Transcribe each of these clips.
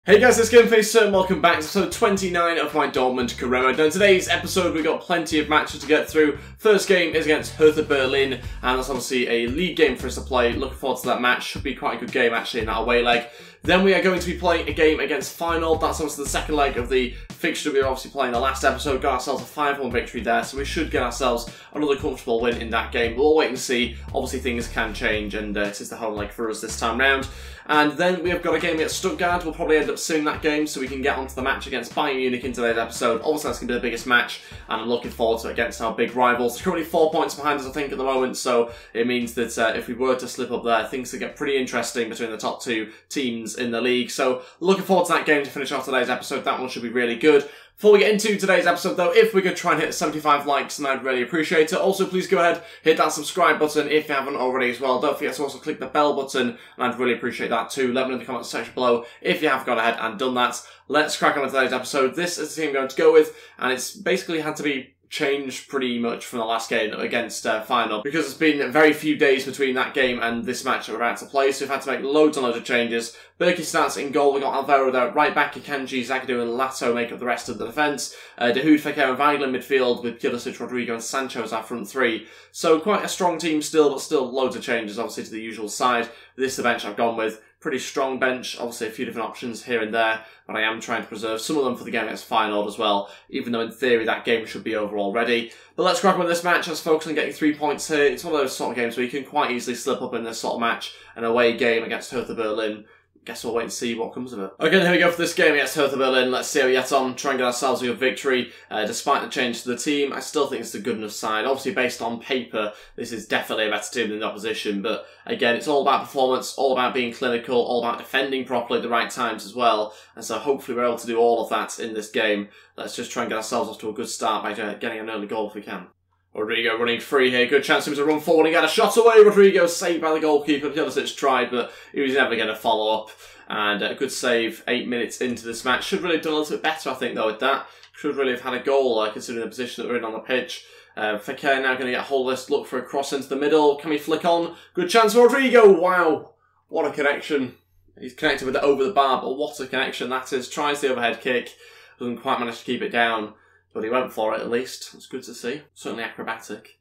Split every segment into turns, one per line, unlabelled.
Hey guys, it's Ep29 and welcome back to episode 29 of my Dortmund career. Now in today's episode we've got plenty of matches to get through. First game is against Hertha Berlin, and that's obviously a league game for us to play. Looking forward to that match. Should be quite a good game actually in that away leg. Then we are going to be playing a game against Feyenoord. That's obviously the second leg of the fixture we were obviously playing the last episode. Got ourselves a 5-1 victory there, so we should get ourselves another comfortable win in that game. We'll wait and see. Obviously things can change, and it is the home leg for us this time round. And then we have got a game against Stuttgart. We'll probably end up suing that game so we can get onto the match against Bayern Munich in today's episode. Obviously that's going to be the biggest match, and I'm looking forward to it against our big rivals. They're currently 4 points behind us I think at the moment, so it means that if we were to slip up there, things could get pretty interesting between the top two teams in the league. So looking forward to that game to finish off today's episode. That one should be really good. Before we get into today's episode though, if we could try and hit 75 likes, then I'd really appreciate it. Also, please go ahead, hit that subscribe button if you haven't already as well. Don't forget to also click the bell button, and I'd really appreciate that too. Let me know in the comments section below if you have gone ahead and done that. Let's crack on with today's episode. This is the team I'm going to go with, and it's basically had to be changed pretty much from the last game against Feyenoord, because it's been very few days between that game and this match that we're about to play, so we've had to make loads and loads of changes. Berkey starts in goal. We've got Alvaro there, right back, Akanji, Zagadou and Lato make up the rest of the defence. Dahoud, Fekir and Weigl in midfield, with Pulisic, Rodrigo and Sancho as our front three. So quite a strong team still, but still loads of changes obviously to the usual side. This is the bench I've gone with. Pretty strong bench, obviously a few different options here and there, but I am trying to preserve some of them for the game against Feyenoord as well, even though in theory that game should be over already. But let's crack on with this match. Let's focus on getting 3 points here. It's one of those sort of games where you can quite easily slip up in this sort of match, an away game against Hertha Berlin. Guess we'll wait and see what comes of it. Okay, here we go for this game against Hertha Berlin. Let's see how we get on. Try and get ourselves a good victory. Despite the change to the team, I still think it's a good enough side. Obviously, based on paper, this is definitely a better team than the opposition. But again, it's all about performance, all about being clinical, all about defending properly at the right times as well. And so hopefully we're able to do all of that in this game. Let's just try and get ourselves off to a good start by getting an early goal if we can. Rodrigo running free here. Good chance for him to run forward and get a shot away. Rodrigo saved by the goalkeeper. Pulisic tried, but he was never going to follow up. And a good save 8 minutes into this match. Should really have done a little bit better, I think, though, with that. Should really have had a goal, considering the position that we're in on the pitch. Fekir now going to get hold of this. Look for a cross into the middle. Can we flick on? Good chance for Rodrigo. Wow. What a connection. He's connected with it over the bar, but what a connection that is. Tries the overhead kick. Doesn't quite manage to keep it down. But he went for it at least. It's good to see. Certainly acrobatic.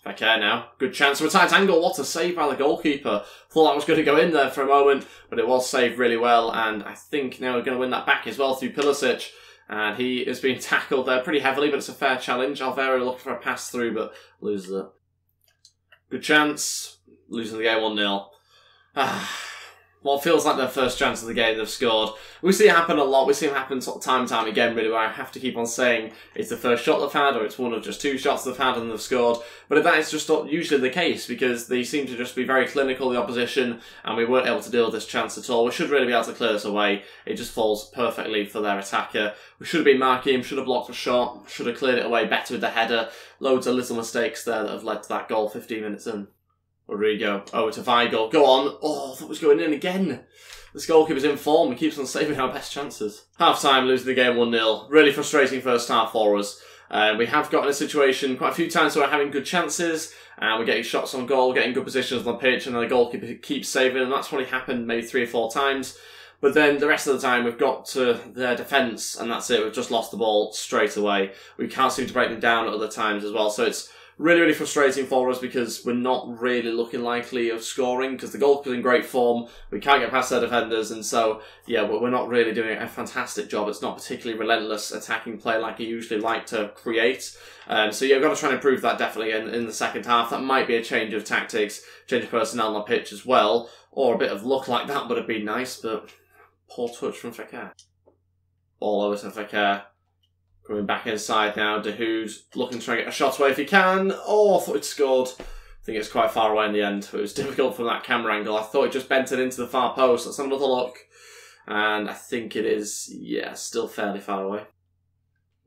Fekir now. Good chance for a tight angle. What a save by the goalkeeper. Thought that was going to go in there for a moment, but it was saved really well. And I think now we're going to win that back as well through Pulisic. And he is being tackled there pretty heavily, but it's a fair challenge. Alvaro looking for a pass through, but loses it. Good chance. Losing the game 1-0. Well, it feels like their first chance of the game they've scored. We see it happen a lot. We see it happen sort of time and time again, really, where I have to keep on saying it's the first shot they've had, or it's one of just 2 shots they've had and they've scored. But that is just not usually the case, because they seem to just be very clinical, the opposition, and we weren't able to deal with this chance at all. We should really be able to clear this away. It just falls perfectly for their attacker. We should have been marking him, should have blocked the shot, should have cleared it away better with the header. Loads of little mistakes there that have led to that goal 15 minutes in. Rodrigo over to Weigl. Go on. Oh, that was going in again. This goalkeeper's in form. He keeps on saving our best chances. Half time, losing the game 1-0. Really frustrating first half for us. We have got in a situation quite a few times where we're having good chances, and we're getting shots on goal, getting good positions on the pitch, and then the goalkeeper keeps saving, and that's probably happened maybe 3 or 4 times. But then the rest of the time we've got to their defence, and that's it. We've just lost the ball straight away. We can't seem to break them down at other times as well, so it's really, really frustrating for us because we're not really looking likely of scoring because the goalkeeper's in great form. We can't get past their defenders, and so, yeah, we're not really doing a fantastic job. It's not particularly relentless attacking play like I usually like to create. So, yeah, we've got to try and improve that definitely in the second half. That might be a change of tactics, change of personnel on the pitch as well, or a bit of luck like that would have been nice, but poor touch from Fekir. Ball over to Fekir. Coming back inside now, Dahoud looking to try and get a shot away if he can. Oh, I thought he'd scored. I think it's quite far away in the end, but it was difficult from that camera angle. I thought it just bent it into the far post. Let's have another look. And I think it is, yeah, still fairly far away.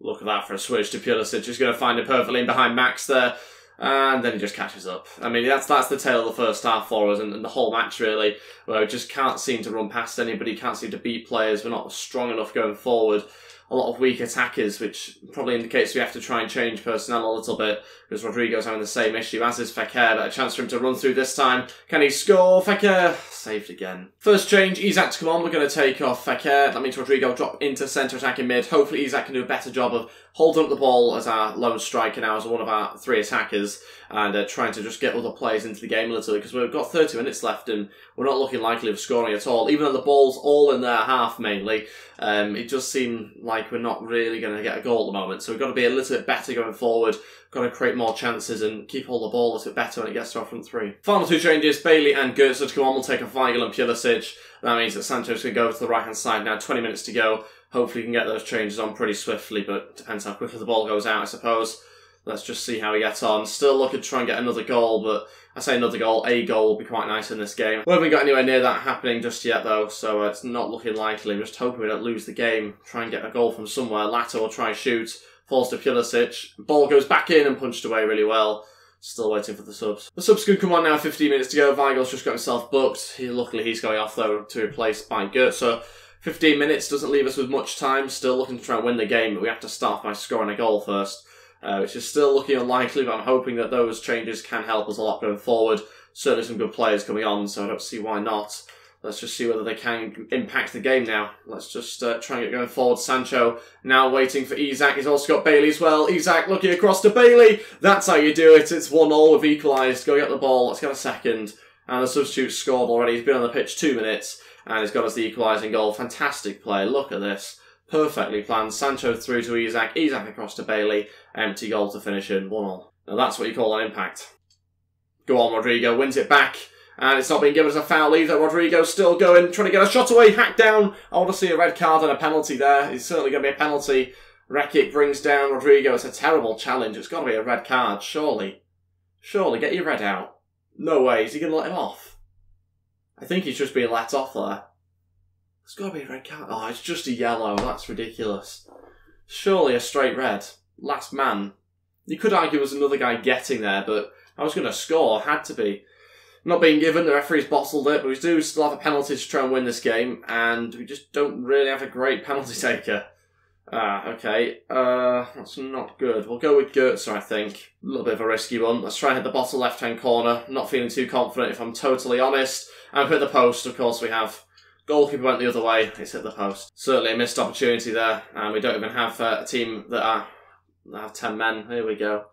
Look at that for a switch to Pulisic. He's going to find it perfectly in behind Max there. And then he just catches up. I mean, that's the tale of the first half for us and the whole match, really, where we just can't seem to run past anybody, can't seem to beat players. We're not strong enough going forward. a lot of weak attackers, which probably indicates we have to try and change personnel a little bit, because Rodrigo's having the same issue, as is Fekir, but a chance for him to run through this time. Can he score? Fekir saved again. First change, Isak to come on. We're going to take off Fekir. That means Rodrigo drop into centre attacking mid. Hopefully Isak can do a better job of holding up the ball as our lone striker now, as one of our 3 attackers, and trying to just get other players into the game a little bit, because we've got 30 minutes left and we're not looking likely of scoring at all. Even though the ball's all in their half mainly, it does seem like we're not really going to get a goal at the moment. So we've got to be a little bit better going forward. Got to create more chances and keep hold of the ball a little bit better when it gets to our front 3. Final 2 changes, Bailey and Götze to come on. We'll take off Weigl and Pulisic. That means that Sancho's going to go to the right-hand side now. 20 minutes to go. Hopefully we can get those changes on pretty swiftly, but depends how quickly the ball goes out, I suppose. Let's just see how we get on. Still looking to try and get another goal, but I say another goal, a goal will be quite nice in this game. We haven't got anywhere near that happening just yet though, so it's not looking likely. I'm just hoping we don't lose the game. Try and get a goal from somewhere. Latta will try and shoot. Falls to Pulisic. Ball goes back in and punched away really well. Still waiting for the subs. The subs can come on now, 15 minutes to go. Weigl's just got himself booked. Luckily he's going off though to replace by Götze. So 15 minutes doesn't leave us with much time. Still looking to try and win the game, but we have to start by scoring a goal first. Which is still looking unlikely, but I'm hoping that those changes can help us a lot going forward. Certainly some good players coming on, so I don't see why not. Let's just see whether they can impact the game now. Let's just try and get going forward. Sancho now waiting for Isak. He's also got Bailey as well. Isak looking across to Bailey. That's how you do it. It's 1-1. We've equalised. Go get the ball. Let's get a second. And the substitute scored already. He's been on the pitch 2 minutes, and he's got us the equalising goal. Fantastic play. Look at this. Perfectly planned. Sancho through to Isak. Isak across to Bailey. Empty goal to finish in. 1-1. Now that's what you call an impact. Go on, Rodrigo. Wins it back. And it's not being given as a foul either. Rodrigo's still going. Trying to get a shot away. Hacked down. I want to see a red card and a penalty there. It's certainly going to be a penalty. Rekic brings down Rodrigo. It's a terrible challenge. It's got to be a red card. Surely. Surely. Get your red out. No way. Is he going to let him off? I think he's just being let off there. It's got to be a red card. Oh, it's just a yellow. That's ridiculous. Surely a straight red. Last man. You could argue it was another guy getting there, but I was going to score. Had to be. Not being given. The referee's bottled it, but we do still have a penalty to try and win this game, and we just don't really have a great penalty taker. Okay. That's not good. We'll go with Götze, I think. A little bit of a risky one. Let's try and hit the bottom left-hand corner. Not feeling too confident, if I'm totally honest. And hit the post, of course we have. Goalkeeper went the other way. It's hit the post. Certainly a missed opportunity there, and we don't even have a team that have 10 men. Here we go.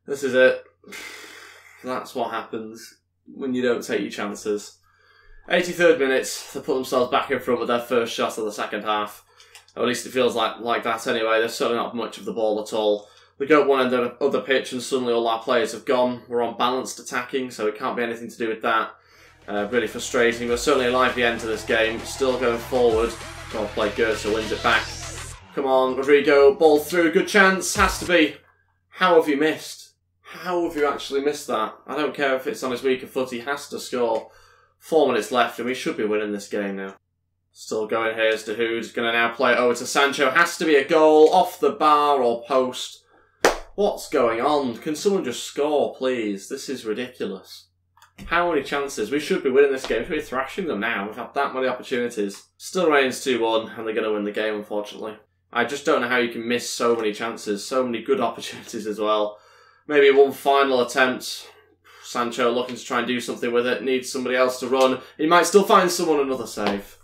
This is it. That's what happens when you don't take your chances. 83rd minutes, they put themselves back in front with their first shot of the second half. Or at least it feels like that anyway. There's certainly not much of the ball at all. We go at one end of the other pitch and suddenly all our players have gone. We're on balanced attacking, so it can't be anything to do with that. Really frustrating, but certainly a lively end to this game. Still going forward. Got to play Götze, wins it back. Come on, Rodrigo, ball through, good chance. Has to be. How have you missed? How have you actually missed that? I don't care if it's on his weaker foot, he has to score. 4 minutes left and we should be winning this game now. Still going here as Dahoud's going to now play it over to Sancho. Has to be a goal, off the bar or post. What's going on? Can someone just score, please? This is ridiculous. How many chances? We should be winning this game. We should be thrashing them now. We've had that many opportunities. Still remains 2-1 and they're going to win the game, unfortunately. I just don't know how you can miss so many chances. So many good opportunities as well. Maybe one final attempt. Sancho looking to try and do something with it. Needs somebody else to run. He might still find someone, another save.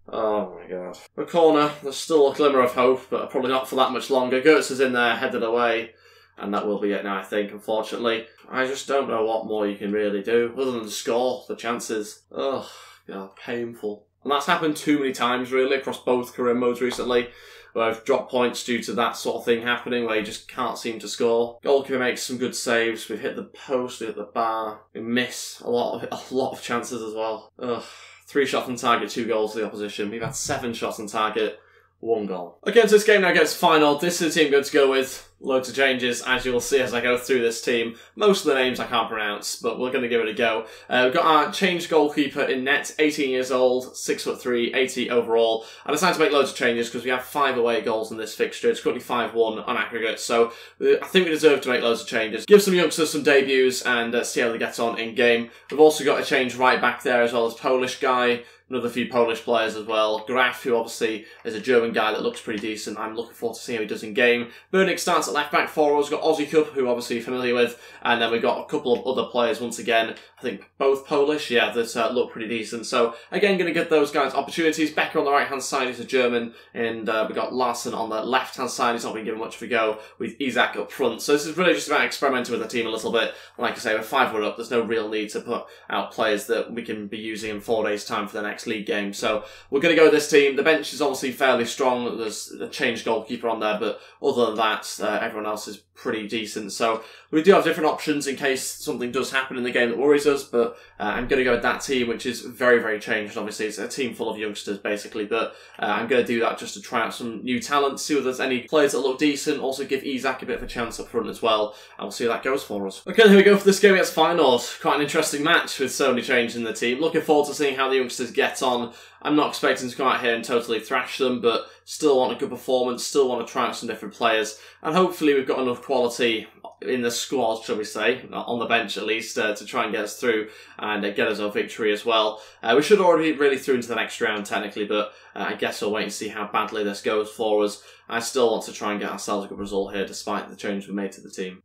Oh my god. A corner. There's still a glimmer of hope, but probably not for that much longer. Götze's in there, headed away. And that will be it now, I think, unfortunately. I just don't know what more you can really do, other than score the chances. Oh, god, painful. And that's happened too many times, really, across both career modes recently, where I've dropped points due to that sort of thing happening, where you just can't seem to score. Goalkeeper makes some good saves. We've hit the post, we hit the bar. We miss a lot of chances as well. Ugh. 3 shots on target, 2 goals to the opposition. We've had 7 shots on target, 1 goal. Okay, so this game now gets final. This is the team good to go with. Loads of changes, as you will see as I go through this team. Most of the names I can't pronounce, but we're going to give it a go. We've got our changed goalkeeper in net, 18 years old, 6'3", 80 overall. I decided to make loads of changes because we have 5 away goals in this fixture. It's currently 5-1 on aggregate, so I think we deserve to make loads of changes. Give some youngsters some debuts and see how they get on in game. We've also got a change right back there as well as Polish guy. another few Polish players as well. Graf, who obviously is a German guy that looks pretty decent. I'm looking forward to seeing how he does in game. Bernick starts at left back for us. We've got Aussie Cup, who obviously you're familiar with. And then we've got a couple of other players once again. I think both Polish, yeah, that look pretty decent. So again, going to give those guys opportunities. Becker on the right-hand side, he's a German. And we've got Larson on the left-hand side. He's not been given much of a go with Isak up front. So this is really just about experimenting with the team a little bit. Like I say, we're 5-1 up. There's no real need to put out players that we can be using in 4 days' time for the next league game. So we're going to go with this team. The bench is obviously fairly strong. There's a changed goalkeeper on there, but other than that, everyone else is pretty decent. So we do have different options in case something does happen in the game that worries us, but I'm going to go with that team, which is very, very changed. Obviously, it's a team full of youngsters, basically, but I'm going to do that just to try out some new talent, see if there's any players that look decent, also give Isak a bit of a chance up front as well, and we'll see how that goes for us. Okay, here we go for this game against Feyenoord. Quite an interesting match with so many changes in the team. Looking forward to seeing how the youngsters get on. I'm not expecting to come out here and totally thrash them, but still want a good performance, still want to try out some different players, and hopefully we've got enough quality in the squad, shall we say, on the bench at least, to try and get us through and get us our victory as well. We should already be really through into the next round technically, but I guess we'll wait and see how badly this goes for us. I still want to try and get ourselves a good result here despite the change we made to the team.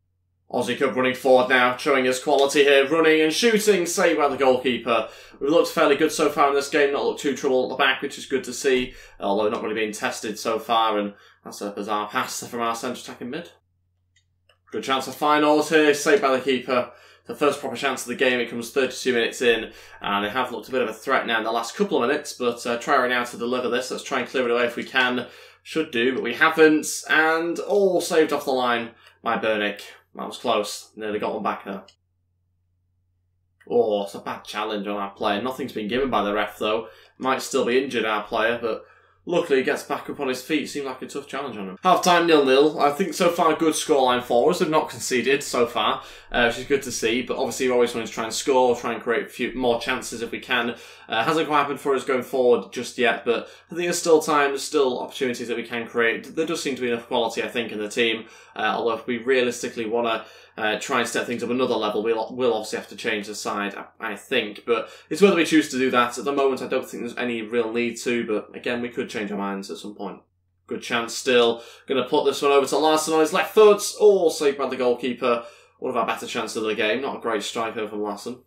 Aussie Cup running forward now, showing us quality here, running and shooting, saved by the goalkeeper. We've looked fairly good so far in this game, not looked too trouble at the back, which is good to see, although not really being tested so far, and that's a bizarre pass from our centre attacking mid. Good chance of Feyenoord here, saved by the keeper. The first proper chance of the game, it comes 32 minutes in, and they have looked a bit of a threat now in the last couple of minutes, but try now to deliver this. Let's try and clear it away if we can. Should do, but we haven't, and all saved off the line by Bernick. That was close. Nearly got one back there. Oh, it's a bad challenge on our player. Nothing's been given by the ref, though. Might still be injured, our player, but luckily he gets back up on his feet. Seemed like a tough challenge on him. Half-time 0-0. I think so far a good scoreline for us. We've not conceded so far, which is good to see. But obviously we always want to try and score, try and create a few more chances if we can. Hasn't quite happened for us going forward just yet, but I think there's still time, there's still opportunities that we can create. There does seem to be enough quality, I think, in the team. Although if we realistically want to try and step things up another level, we'll obviously have to change the side, I think. But it's whether we choose to do that. At the moment, I don't think there's any real need to, but again, we could change our minds at some point. Good chance still. Going to put this one over to Larson on his left foot. Oh, saved by the goalkeeper. One of our better chances of the game. Not a great strike over from Larson.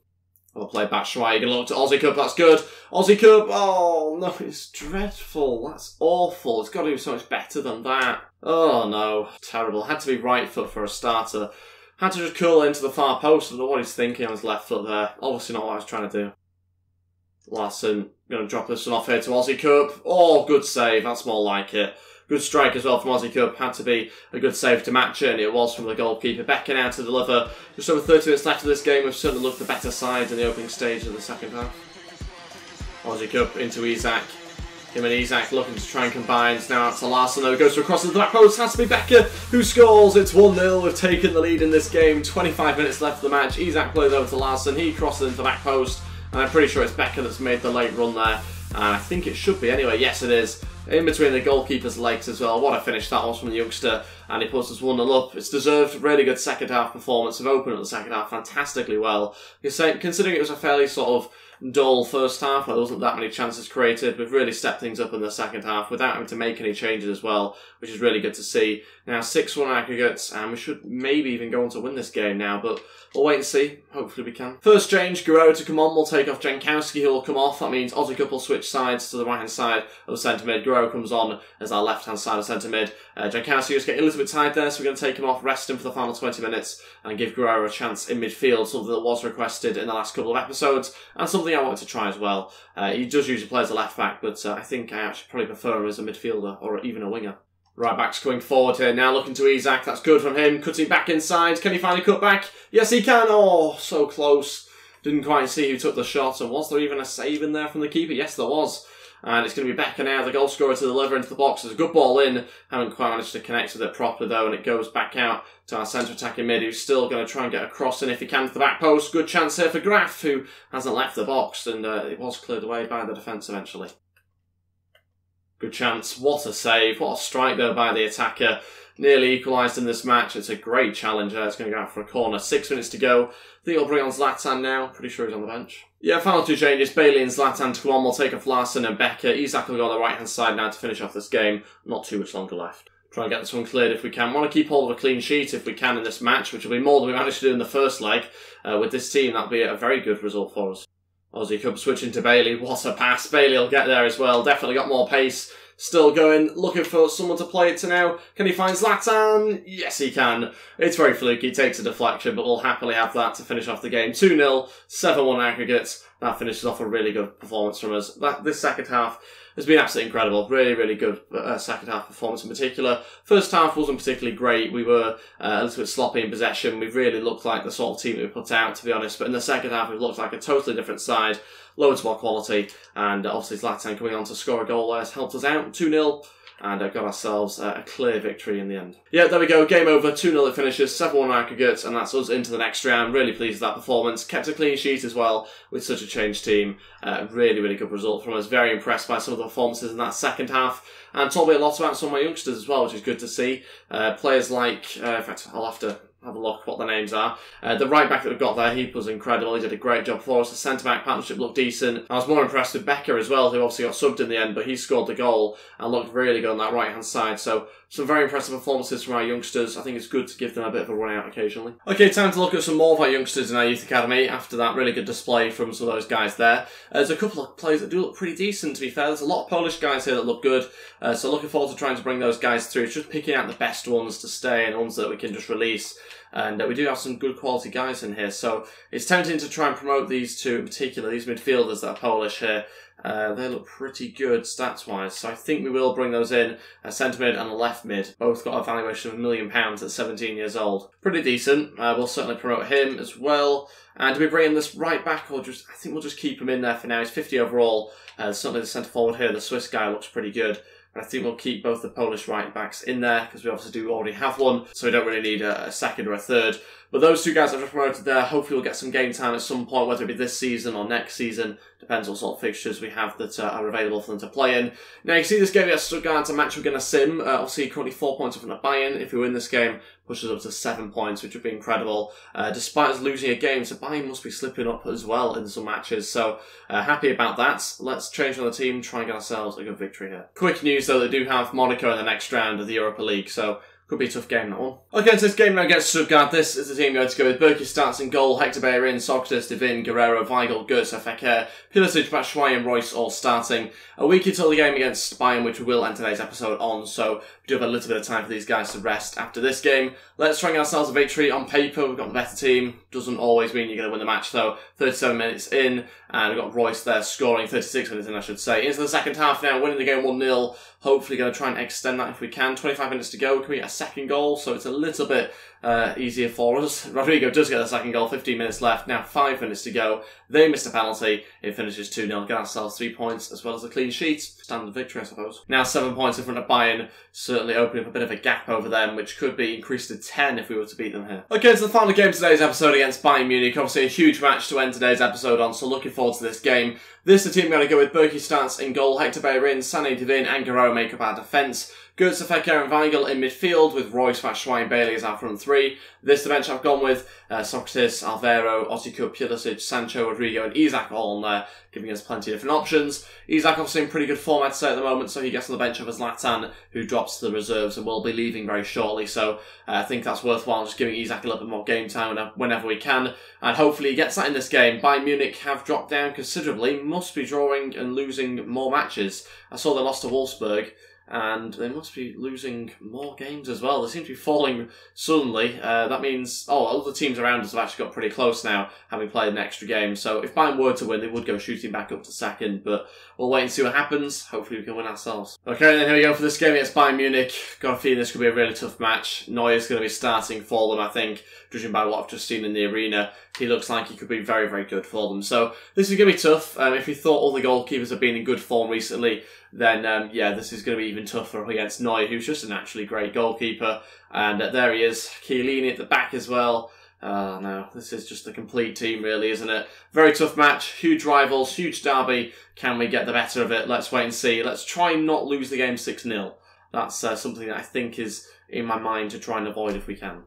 I'll play back Schweiger. Look to Aussie Cup. That's good. Aussie Cup. Oh, no, it's dreadful. That's awful. It's got to be so much better than that. Oh, no. Terrible. Had to be right foot for a starter. Had to just curl into the far post. I don't know what he's thinking on his left foot there. Obviously not what I was trying to do. Larson going to drop this one off here to Aussie Cup. Oh, good save. That's more like it. Good strike as well from Aussie Cup. Had to be a good save to match it, and it was from the goalkeeper. Becker now to deliver. Just over 30 minutes left of this game. We've certainly looked the better side in the opening stage of the second half. Aussie Cup into Isak. Him and Isak looking to try and combine. It's now out to Larson, though. Goes to across the back post. Has to be Becker who scores. It's 1-0. We've taken the lead in this game. 25 minutes left of the match. Isak plays over to Larson. He crosses into the back post. And I'm pretty sure it's Becker that's made the late run there. I think it should be anyway. Yes, it is. In between the goalkeeper's legs as well. What a finish that was from the youngster. And he puts us 1-0 up. It's deserved. Really good second half performance. We've opened up the second half fantastically well. Considering it was a fairly sort of dull first half where there wasn't that many chances created, we've really stepped things up in the second half without having to make any changes as well, which is really good to see. Now 6-1 aggregates, and we should maybe even go on to win this game now, but we'll wait and see. Hopefully we can. First change, Guerrero to come on. We'll take off Jankowski, who will come off. That means Aussie Cup will switch sides to the right-hand side of the centre mid. Guerrero comes on as our left-hand side of centre mid. Jankowski just getting a little bit tired there, so we're going to take him off, rest him for the final 20 minutes, and give Guerrero a chance in midfield, something that was requested in the last couple of episodes, and something I wanted to try as well. He does usually play as a left-back, but I think I actually probably prefer him as a midfielder, or even a winger. Right back's going forward here, now looking to Isak. That's good from him, cutting back inside. Can he finally cut back? Yes, he can. Oh, so close. Didn't quite see who took the shot, and was there even a save in there from the keeper? Yes, there was. And it's going to be Becker now, the goal scorer, to deliver into the box. There's a good ball in. Haven't quite managed to connect with it properly, though, and it goes back out to our centre attacking mid, who's still going to try and get a cross in if he can to the back post. Good chance here for Graf, who hasn't left the box, and it was cleared away by the defence eventually. Good chance. What a save. What a strike though by the attacker. Nearly equalised in this match. It's a great challenge there. It's going to go out for a corner. 6 minutes to go. I think he'll bring on Zlatan now. Pretty sure he's on the bench. Yeah, final two changes. Bailey and Zlatan to go on. We'll take off Larson and Becker. Isak will go on the right-hand side now to finish off this game. Not too much longer left. Try and get this one cleared if we can. Want to keep hold of a clean sheet if we can in this match, which will be more than we managed to do in the first leg. With this team, that'll be a very good result for us. Aussie Cup switching to Bailey. What a pass. Bailey will get there as well. Definitely got more pace. Still going, looking for someone to play it to now. Can he find Zlatan? Yes, he can. It's very fluky, takes a deflection, but we'll happily have that to finish off the game. 2-0, 7-1 aggregates. That finishes off a really good performance from us. This second half has been absolutely incredible. Really, really good second half performance in particular. First half wasn't particularly great. We were a little bit sloppy in possession. We really looked like the sort of team that we put out, to be honest. But in the second half, we've looked like a totally different side. Loads more quality. And obviously Zlatan coming on to score a goal there has helped us out. 2-0. And got ourselves a clear victory in the end. Yeah, there we go. Game over. 2-0 it finishes. 7-1 aggregates. And that's us into the next round. Really pleased with that performance. Kept a clean sheet as well with such a changed team. Really, really good result from us. Very impressed by some of the performances in that second half. And told me a lot about some of my youngsters as well, which is good to see. Players like... in fact, I'll have to have a look what the names are. The right back that we've got there, he was incredible. He did a great job for us. The centre-back partnership looked decent. I was more impressed with Becker as well, who obviously got subbed in the end, but he scored the goal and looked really good on that right-hand side. So some very impressive performances from our youngsters. I think it's good to give them a bit of a run out occasionally. Okay, time to look at some more of our youngsters in our youth academy after that really good display from some of those guys there. There's a couple of players that do look pretty decent, to be fair. There's a lot of Polish guys here that look good. So looking forward to trying to bring those guys through. It's just picking out the best ones to stay and the ones that we can just release. And we do have some good quality guys in here. So it's tempting to try and promote these two in particular, these midfielders that are Polish here. They look pretty good stats-wise, so I think we will bring those in. A centre mid and a left mid. Both got a valuation of £1 million at 17 years old. Pretty decent. We'll certainly promote him as well. And do we bring in this right back, or just, I think we'll just keep him in there for now. He's 50 overall. Certainly the centre forward here, the Swiss guy, looks pretty good. I think we'll keep both the Polish right backs in there because we obviously do already have one, so we don't really need a second or a third. But those two guys I've just promoted there, hopefully we'll get some game time at some point, whether it be this season or next season. Depends what sort of fixtures we have that are available for them to play in. Now, you can see this game against Stuttgart, it's a match we're going to sim. Obviously, currently 4 points in front of Bayern. If we win this game, pushes up to 7 points, which would be incredible. Despite us losing a game, so Bayern must be slipping up as well in some matches. So, happy about that. Let's change on the team, try and get ourselves a good victory here. Quick news, though, they do have Monaco in the next round of the Europa League, so could be a tough game, that one. Okay, so this game now against Stuttgart. This is the team going to go with Berkey starts in goal, Hertha Berlin, Sokratis, Devin, Guerrero, Weigl, Götze, Fekir, Pulisic, Batshuayi and Royce all starting. A week until the game against Bayern, which we will end today's episode on, so we do have a little bit of time for these guys to rest after this game. Let's try and get ourselves a victory. On paper, we've got the better team. Doesn't always mean you're going to win the match, though. 37 minutes in, and we've got Royce there scoring, 36 minutes in, I should say. Into the second half now, winning the game 1-0. Hopefully going to try and extend that if we can. 25 minutes to go. Can we get a second goal? So it's a little bit easier for us. Rodrigo does get the second goal. 15 minutes left. Now 5 minutes to go. They missed a penalty. It finishes 2-0. Get ourselves 3 points as well as a clean sheet. Standard victory, I suppose. Now 7 points in front of Bayern. Certainly opening up a bit of a gap over them, which could be increased to 10 if we were to beat them here. Okay, so the final game of today's episode against Bayern Munich. Obviously a huge match to end today's episode on, so looking forward to this game. This is the team we're going to go with. Berkey starts in goal, Hertha Berlin, Sané, Devin and Guerrero make up our defence. Götze, Fekir and Weigl in midfield with Royce, Batshuayi and Bailey as our front three. This the bench I've gone with Sokratis, Alvaro, Ossikut, Pulisic, Sancho, Rodrigo and Isak all on there, giving us plenty of different options. Isak obviously in pretty good form I'd say at the moment, so he gets on the bench over Zlatan, who drops to the reserves and will be leaving very shortly, so I think that's worthwhile just giving Isak a little bit more game time whenever we can, and hopefully he gets that in this game. Bayern Munich have dropped down considerably, must be drawing and losing more matches. I saw they lost to Wolfsburg, and they must be losing more games as well. They seem to be falling suddenly. That means, all the teams around us have actually got pretty close now, having played an extra game. So if Bayern were to win, they would go shooting back up to second, but we'll wait and see what happens. Hopefully we can win ourselves. Okay, then here we go for this game against Bayern Munich. Got a feeling this could be a really tough match. Neuer's going to be starting for them, I think, judging by what I've just seen in the arena. He looks like he could be very, very good for them. So this is going to be tough. If you thought all the goalkeepers have been in good form recently, then yeah, this is going to be even tougher up against Neuer, who's just a naturally great goalkeeper. And there he is, Chiellini at the back as well. Oh no, this is just a complete team really, isn't it? Very tough match, huge rivals, huge derby. Can we get the better of it? Let's wait and see. Let's try and not lose the game 6-0. That's something that I think is in my mind to try and avoid if we can.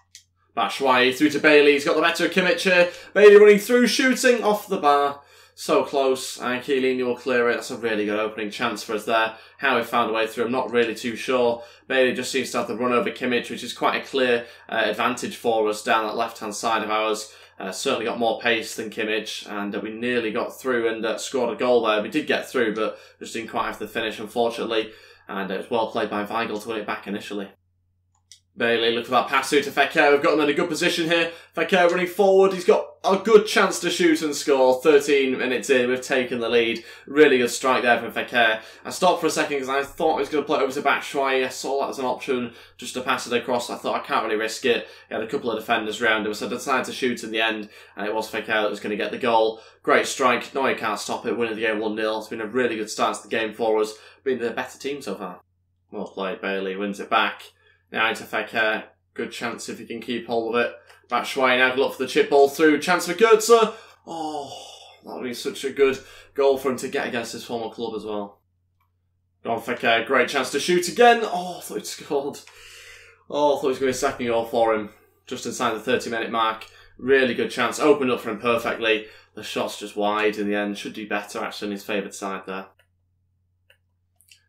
Batshuayi through to Bailey. He's got the better of Kimmich here. Bailey running through, shooting off the bar. So close, and Chiellini will clear it. That's a really good opening chance for us there. How we found a way through, I'm not really too sure. Bailey just seems to have the run over Kimmich, which is quite a clear advantage for us down that left-hand side of ours. Certainly got more pace than Kimmich, and we nearly got through and scored a goal there. We did get through, but just didn't quite have the finish, unfortunately. And it was well played by Weigl to win it back initially. Bailey, look for that pass through to Fekir. We've got him in a good position here. Fekir running forward. He's got a good chance to shoot and score. 13 minutes in, we've taken the lead. Really good strike there from Fekir. I stopped for a second because I thought I was going to play it over to Batshuayi. I saw that as an option just to pass it across. I thought I can't really risk it. He had a couple of defenders around him, so I decided to shoot in the end. And it was Fekir that was going to get the goal. Great strike. No, he can't stop it. Winning the game 1-0. It's been a really good start to the game for us. Been the better team so far. Well played, Bailey. Wins it back. Now into Fekir. Good chance if he can keep hold of it. Batshuayi now can look for the chip ball through. Chance for Goetze. Oh, that would be such a good goal for him to get against his former club as well. Go on, Fekir. Great chance to shoot again. Oh, I thought he'd scored. Oh, I thought he was going to be a second goal for him. Just inside the 30-minute mark. Really good chance. Opened up for him perfectly. The shot's just wide in the end. Should do better, actually, in his favoured side there.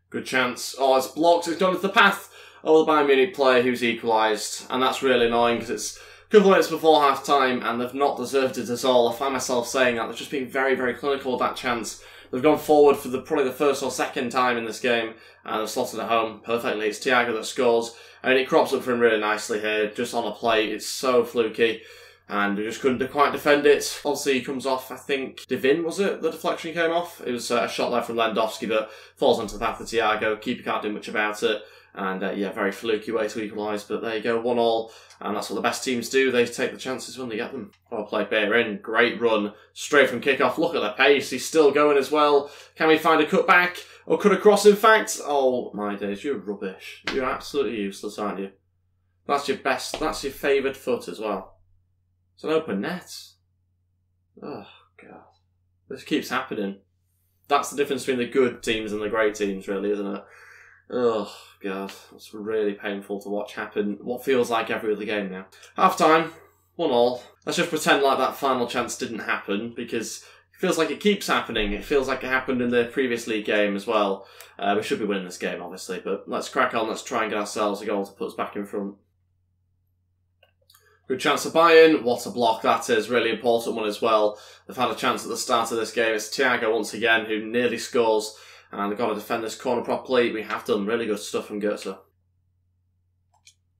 Good chance. Oh, it's blocked. It's gone into the path. Oh, the Bayern Munich player who's equalised, and that's really annoying because it's a couple of minutes before half-time and they've not deserved it at all. I find myself saying that. They've just been very, very clinical with that chance. They've gone forward for probably the first or second time in this game and they've slotted it home perfectly. It's Thiago that scores, and it crops up for him really nicely here, just on a play. It's so fluky. And we just couldn't quite defend it. Obviously, he comes off, I think, Divin, was it? The deflection came off? It was a shot there from Lewandowski, but falls onto the path of Thiago. Keeper can't do much about it. And yeah, very fluky way to equalise, but there you go, 1-1, and that's what the best teams do. They take the chances when they get them. Well played, Bayern. Great run, straight from kickoff. Look at the pace, he's still going as well. Can we find a cutback? Or cut across, in fact? Oh my days, you're rubbish. You're absolutely useless, aren't you? That's your best, that's your favoured foot as well. It's an open net. Oh, God. This keeps happening. That's the difference between the good teams and the great teams, really, isn't it? Oh, God. It's really painful to watch happen. What feels like every other game now. Half-time. 1-1. Let's just pretend like that final chance didn't happen, because it feels like it keeps happening. It feels like it happened in the previous league game as well. We should be winning this game, obviously, but let's crack on. Let's try and get ourselves a goal to put us back in front. Good chance for Bayern. What a block that is. Really important one as well. They've had a chance at the start of this game. It's Thiago once again who nearly scores. And they've got to defend this corner properly. We have done really good stuff from Goetze.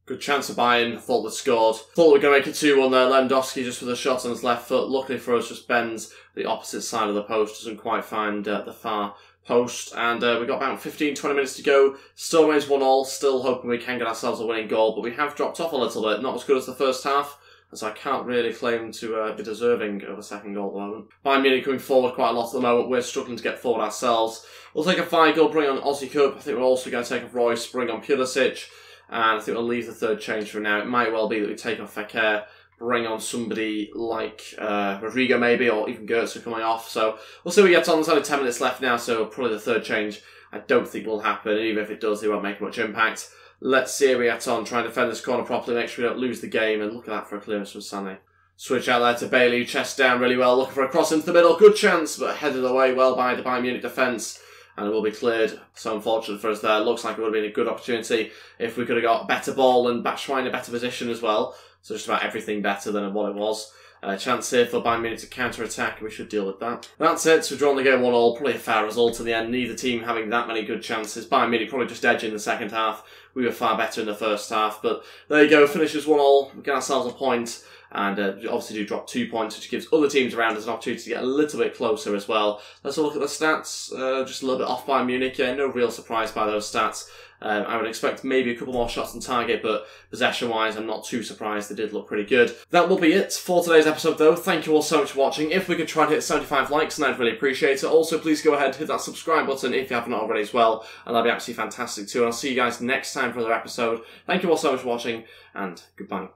Good chance for Bayern. Thought they'd scored. Thought we were going to make it 2-1 there. Lewandowski just with a shot on his left foot. Luckily for us, just bends the opposite side of the post. Doesn't quite find the far post. And we've got about 15-20 minutes to go. Still remains 1-1. Still hoping we can get ourselves a winning goal. But we have dropped off a little bit. Not as good as the first half. So I can't really claim to be deserving of a second goal at the moment. Bayern Munich coming forward quite a lot at the moment. We're struggling to get forward ourselves. We'll take a Weigl, bring on Aussie Cup. I think we're also going to take off Royce, bring on Pulisic. And I think we'll leave the third change for now. It might well be that we take off Fekir, bring on somebody like Rodrigo maybe, or even Goetze coming off. So we'll see what we get on. There's only 10 minutes left now, so probably the third change I don't think will happen. And even if it does, it won't make much impact. Let's see how we get on, try and defend this corner properly, make sure we don't lose the game, and look at that for a clearance from Sané. Switch out there to Bailey, chest down really well, looking for a cross into the middle, good chance, but headed away well by the Bayern Munich defence, and it will be cleared. So unfortunate for us there, looks like it would have been a good opportunity if we could have got a better ball and Batshuayi in a better position as well, so just about everything better than what it was. Chance here for Bayern Munich to counter-attack, and we should deal with that. That's it, so we've drawn the game 1-1, probably a fair result in the end, neither team having that many good chances. Bayern Munich probably just edging the second half. We were far better in the first half, but there you go, finishes 1-1, we get ourselves a point, and obviously do drop 2 points, which gives other teams around us an opportunity to get a little bit closer as well. Let's have a look at the stats, just a little bit off Bayern Munich, yeah, no real surprise by those stats. I would expect maybe a couple more shots on target, but possession-wise, I'm not too surprised. They did look pretty good. That will be it for today's episode, though. Thank you all so much for watching. If we could try and hit 75 likes, then I'd really appreciate it. Also, please go ahead, hit that subscribe button if you haven't already as well, and that'd be absolutely fantastic too. And I'll see you guys next time for another episode. Thank you all so much for watching, and goodbye.